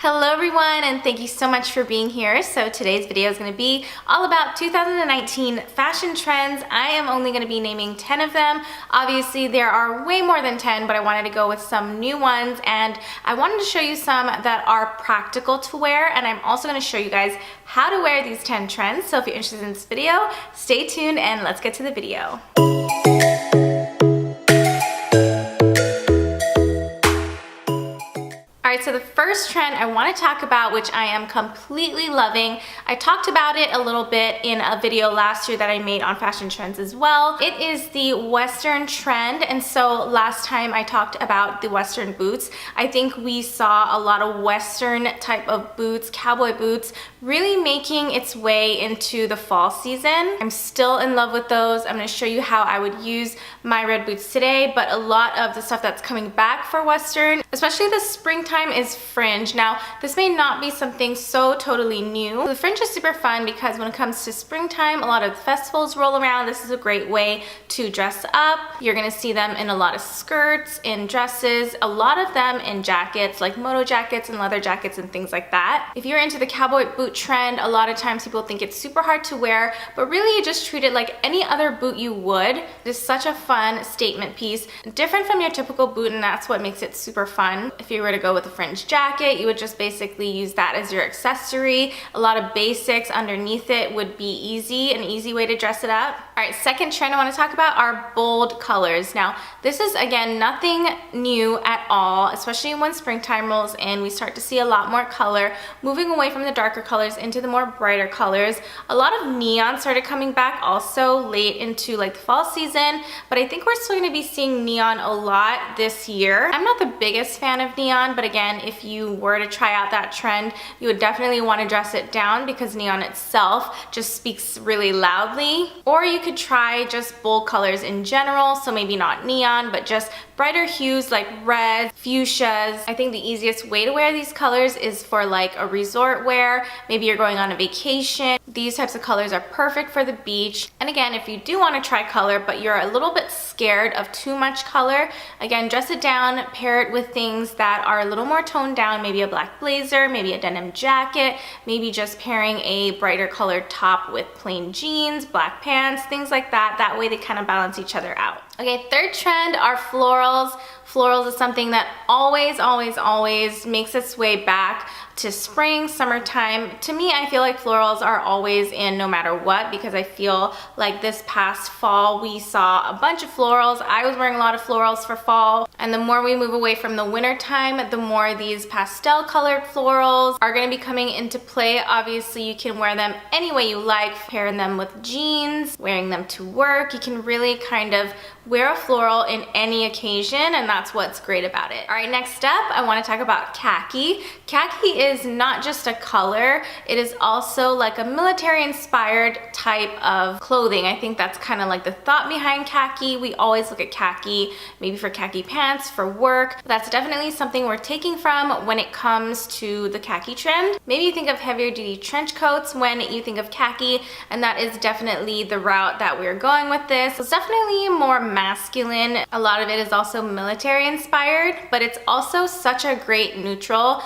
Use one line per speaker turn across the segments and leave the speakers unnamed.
Hello everyone, and thank you so much for being here. So today's video is going to be all about 2019 fashion trends. I am only going to be naming 10 of them. Obviously there are way more than 10, but I wanted to go with some new ones, and I wanted to show you some that are practical to wear, and I'm also going to show you guys how to wear these 10 trends. So if you're interested in this video, stay tuned and let's get to the video. So the first trend I want to talk about, which I am completely loving, I talked about it a little bit in a video last year that I made on fashion trends as well. It is the Western trend, and so last time I talked about the Western boots. I think we saw a lot of Western type of boots, cowboy boots, really making its way into the fall season. I'm still in love with those. I'm going to show you how I would use my red boots today, but a lot of the stuff that's coming back for Western, especially the springtime, is fringe. Now, this may not be something so totally new. The fringe is super fun because when it comes to springtime, a lot of festivals roll around. This is a great way to dress up. You're gonna see them in a lot of skirts, in dresses, a lot of them in jackets, like moto jackets and leather jackets and things like that. If you're into the cowboy boot trend, a lot of times people think it's super hard to wear, but really you just treat it like any other boot you would. It's such a fun statement piece, different from your typical boot, and that's what makes it super fun. If you were to go with a fringe jacket, you would just basically use that as your accessory. A lot of basics underneath it would be easy, an easy way to dress it up. All right, second trend I want to talk about are bold colors. Now, this is again nothing new at all, especially when springtime rolls in. We start to see a lot more color, moving away from the darker colors into the more brighter colors. A lot of neon started coming back also late into like the fall season, but I think we're still going to be seeing neon a lot this year. I'm not the biggest fan of neon, but again, if you were to try out that trend, you would definitely want to dress it down because neon itself just speaks really loudly. Or you could try just bold colors in general, so maybe not neon, but just brighter hues like reds, fuchsias. I think the easiest way to wear these colors is for like a resort wear. Maybe you're going on a vacation. These types of colors are perfect for the beach. And again, if you do want to try color, but you're a little bit scared of too much color, again, dress it down, pair it with things that are a little more toned down, maybe a black blazer, maybe a denim jacket, maybe just pairing a brighter colored top with plain jeans, black pants, things like that. That way they kind of balance each other out. Okay, third trend are florals. Florals is something that always makes its way back to spring, summertime. To me, I feel like florals are always in no matter what, because I feel like this past fall we saw a bunch of florals. I was wearing a lot of florals for fall, and the more we move away from the winter time, the more these pastel colored florals are going to be coming into play. Obviously, you can wear them any way you like, pairing them with jeans, wearing them to work. You can really kind of wear a floral in any occasion, and that's what's great about it. All right, next up, I want to talk about khaki. Khaki is not just a color, it is also like a military inspired type of clothing. I think that's kind of like the thought behind khaki. We always look at khaki, maybe for khaki pants, for work. That's definitely something we're taking from when it comes to the khaki trend. Maybe you think of heavier duty trench coats when you think of khaki, and that is definitely the route that we're going with this. It's definitely more masculine. A lot of it is also military inspired, but it's also such a great neutral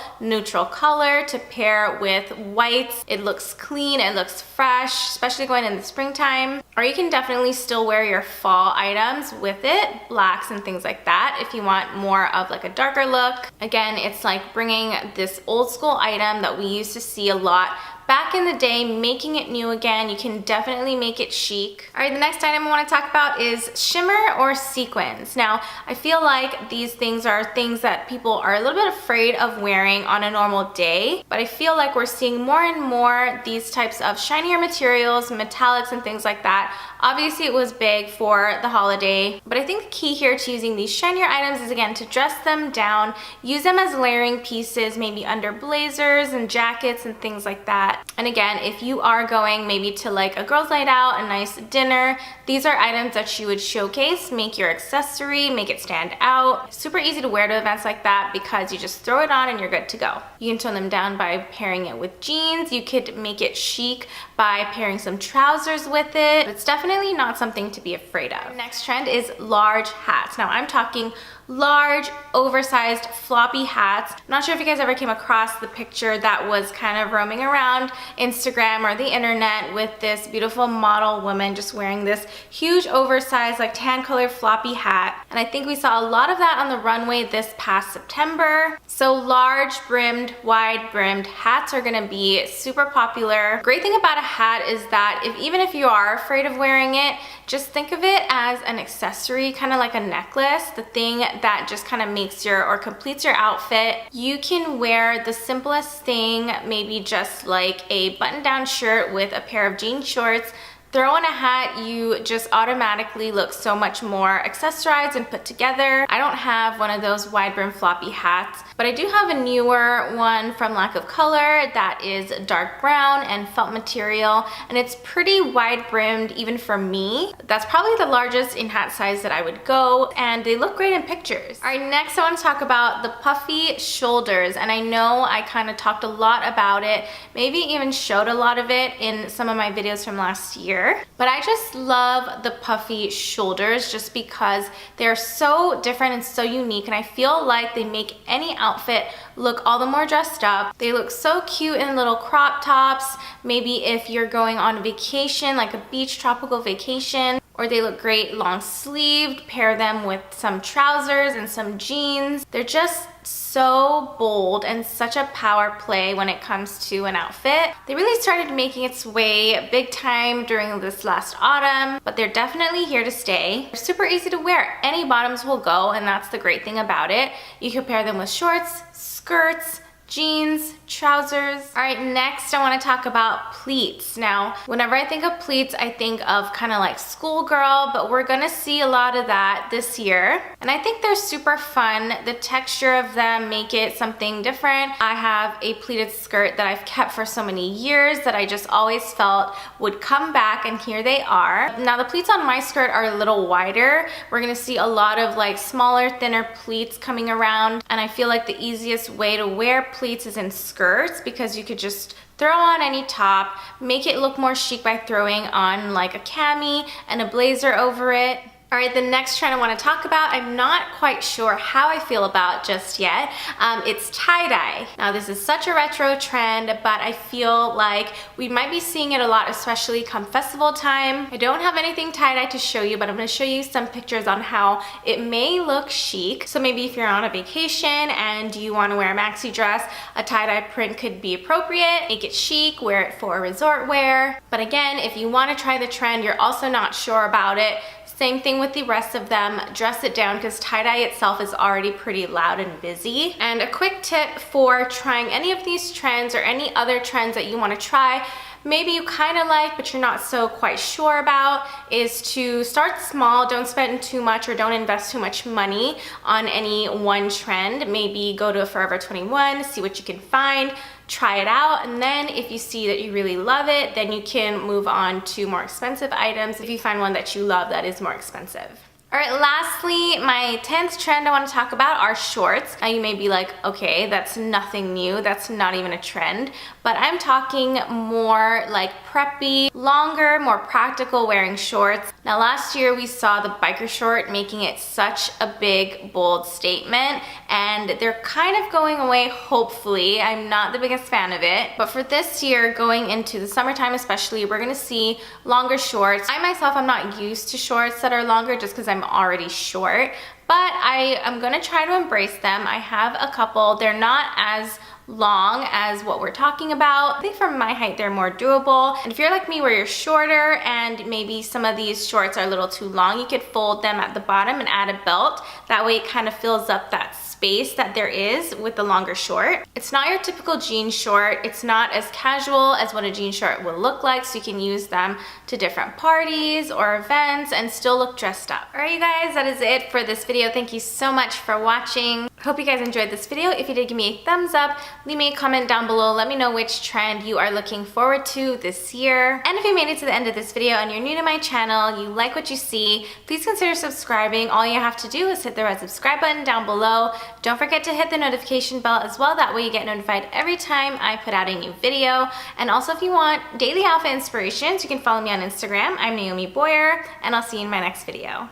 color to pair with whites. It looks clean, it looks fresh, especially going in the springtime. Or you can definitely still wear your fall items with it, blacks and things like that, if you want more of like a darker look. Again, it's like bringing this old school item that we used to see a lot back in the day, making it new again. You can definitely make it chic. All right, the next item I want to talk about is shimmer or sequins. Now, I feel like these things are things that people are a little bit afraid of wearing on a normal day, but I feel like we're seeing more and more these types of shinier materials, metallics and things like that. Obviously, it was big for the holiday, but I think the key here to using these shinier items is, again, to dress them down, use them as layering pieces, maybe under blazers and jackets and things like that. And again, if you are going maybe to like a girls' night out, a nice dinner, these are items that you would showcase, make your accessory, make it stand out. Super easy to wear to events like that because you just throw it on and you're good to go. You can tone them down by pairing it with jeans. You could make it chic by pairing some trousers with it. It's definitely not something to be afraid of. Next trend is large hats. Now I'm talking large, oversized, floppy hats. I'm not sure if you guys ever came across the picture that was kind of roaming around Instagram or the internet with this beautiful model woman just wearing this huge, oversized, like tan colored floppy hat. And I think we saw a lot of that on the runway this past September. So large brimmed, wide brimmed hats are gonna be super popular. Great thing about a hat is that even if you are afraid of wearing it, just think of it as an accessory, kind of like a necklace, the thing that just kind of makes or completes your outfit. You can wear the simplest thing, maybe just like a button-down shirt with a pair of jean shorts. Throw on a hat, you just automatically look so much more accessorized and put together. I don't have one of those wide brim floppy hats, but I do have a newer one from Lack of Color that is dark brown and felt material, and it's pretty wide brimmed even for me. That's probably the largest in hat size that I would go, and they look great in pictures. All right, next I want to talk about the puffy shoulders, and I know I kind of talked a lot about it, maybe even showed a lot of it in some of my videos from last year. But I just love the puffy shoulders just because they're so different and so unique, and I feel like they make any outfit look all the more dressed up. They look so cute in little crop tops, maybe if you're going on vacation, like a beach tropical vacation, or they look great long sleeved. Pair them with some trousers and some jeans. They're just so bold and such a power play when it comes to an outfit. They really started making its way big time during this last autumn, but they're definitely here to stay. They're super easy to wear. Any bottoms will go, and that's the great thing about it. You can pair them with shorts, skirts, jeans, trousers. All right, next I want to talk about pleats. Now, whenever I think of pleats, I think of kind of like schoolgirl, but we're gonna see a lot of that this year. And I think they're super fun. The texture of them make it something different. I have a pleated skirt that I've kept for so many years that I just always felt would come back, and here they are. Now, the pleats on my skirt are a little wider. We're gonna see a lot of like smaller, thinner pleats coming around, and I feel like the easiest way to wear pleats is in skirts because you could just throw on any top, make it look more chic by throwing on like a cami and a blazer over it. All right, the next trend I want to talk about, I'm not quite sure how I feel about just yet. It's tie-dye. Now, this is such a retro trend, but I feel like we might be seeing it a lot, especially come festival time. I don't have anything tie-dye to show you, but I'm going to show you some pictures on how it may look chic. So maybe if you're on a vacation and you want to wear a maxi dress, a tie-dye print could be appropriate. Make it chic, wear it for resort wear. But again, if you want to try the trend, you're also not sure about it, same thing with the rest of them, dress it down because tie-dye itself is already pretty loud and busy. And a quick tip for trying any of these trends or any other trends that you want to try, maybe you kind of like but you're not so quite sure about, is to start small. Don't spend too much or don't invest too much money on any one trend. Maybe go to a Forever 21, see what you can find, try it out, and then if you see that you really love it, then you can move on to more expensive items if you find one that you love that is more expensive. All right, lastly, my 10th trend I want to talk about are shorts. Now you may be like, okay, that's nothing new, that's not even a trend, but I'm talking more like preppy, longer, more practical wearing shorts. Now last year we saw the biker short making it such a big, bold statement, and they're kind of going away, hopefully. I'm not the biggest fan of it, but for this year, going into the summertime especially, we're gonna see longer shorts. I myself, I'm not used to shorts that are longer just because I'm already short, but I am gonna try to embrace them. I have a couple. They're not as long as what we're talking about. I think for my height, they're more doable. And if you're like me where you're shorter and maybe some of these shorts are a little too long, you could fold them at the bottom and add a belt. That way it kind of fills up that space that there is with the longer short. It's not your typical jean short. It's not as casual as what a jean short will look like, so you can use them to different parties or events and still look dressed up. All right, you guys, that is it for this video. Thank you so much for watching. Hope you guys enjoyed this video. If you did, give me a thumbs up. Leave me a comment down below. Let me know which trend you are looking forward to this year. And if you made it to the end of this video and you're new to my channel, you like what you see, please consider subscribing. All you have to do is hit the red subscribe button down below. Don't forget to hit the notification bell as well. That way you get notified every time I put out a new video. And also, if you want daily outfit inspirations, you can follow me on Instagram. I'm Naomi Boyer, and I'll see you in my next video.